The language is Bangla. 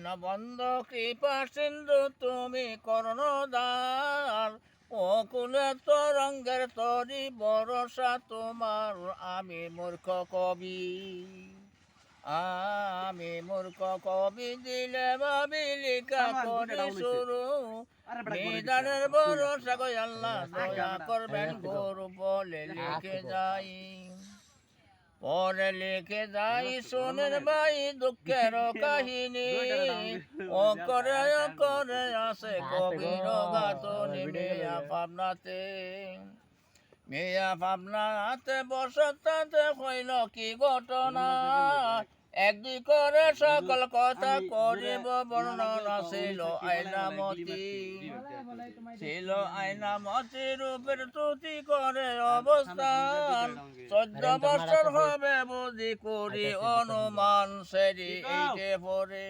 দীন বন্ধু কৃপা সিন্ধু তুমি করুণাদার ও কুলে তরঙ্গের তরি ভরসা তোমার আমি মূর্খ কবি দিলে ভাবি লিখা করি শুরু নিদানের ভরসা কই আল্লাহ দয়া করবেন গরু বলে লিখে যাই পরে লিখে যাই সোনের ভাই দুঃখের কাহিনী ও করে আসে কবির গাতনি মেয়া ভাবনাতে বসতাতে হইল কি ঘটনা একদিক করে সকল কথা করিব বর্ণনা ছিল আয়নামতি রূপের তুতি করে অবস্থান 14 বছর হবে বুঝি করি অনুমান সেরি এইটে পরে